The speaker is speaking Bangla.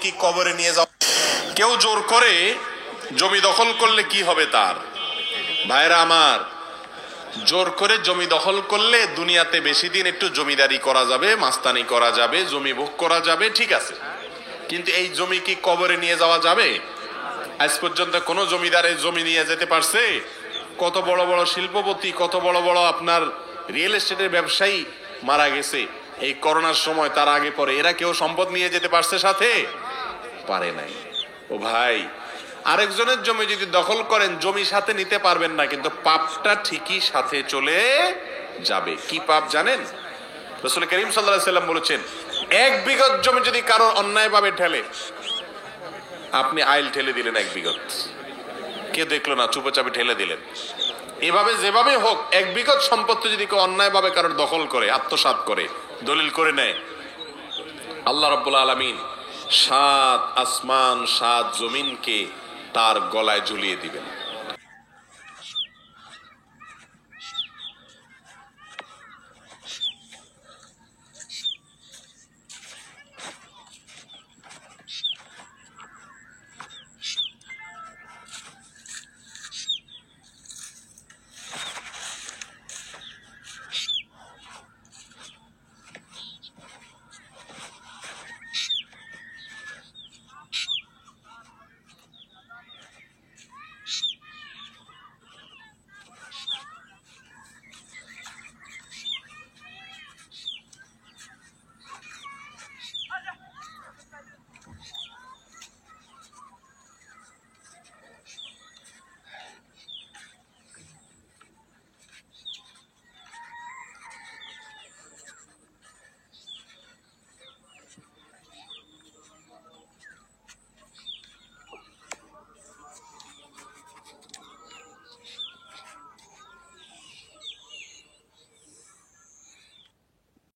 কি কবরে নিয়ে যাও। কেউ জোর করে জমি দখল করলে কি হবে তার? ভাইরা আমার, জোর করে জমি দখল করলে দুনিয়াতে বেশি দিন একটু জমিদারি করা যাবে, মাস্তানি করা যাবে, জমি ভোগ করা যাবে, ঠিক আছে। কিন্তু এই জমি কি কবরে নিয়ে যাওয়া যাবে? আজ পর্যন্ত কোন জমিদারের জমি নিয়ে যেতে পারছে? কত বড় বড় শিল্পপতি, কত বড় বড় আপনার রিয়েল এস্টেটের ব্যবসায়ী মারা গেছে এই করোনার সময়, তার আগে পরে, এরা কেউ সম্পদ নিয়ে যেতে পারছে সাথে? পারে নাই। ও ভাই, আরেকজনের জমি যদি দখল করেন, জমি সাথে নিতে পারবেন না, কিন্তু পাপটা ঠিকই সাথে চলে যাবে। কি পাপ জানেন? রাসূল করিম সাল্লাল্লাহু আলাইহি সাল্লাম বলেছেন, 1 বিঘত জমি যদি কারো অন্যায়ভাবে ঠেলে, আপনি আইল ঠেলে দিলেন 1 বিঘত, কে দেখলো না, চুপচাপে ঠেলে দিলেন। এভাবে যেভাবে হোক 1 বিঘত সম্পত্তি যদি কেউ অন্যায়ভাবে কারোর দখল করে, আত্মসাৎ করে, দলিল করে নেয়, আল্লাহ রাব্বুল আলামিন 7 আসমান 7 জমিনকে তার গলায় ঝুলিয়ে দিবেন।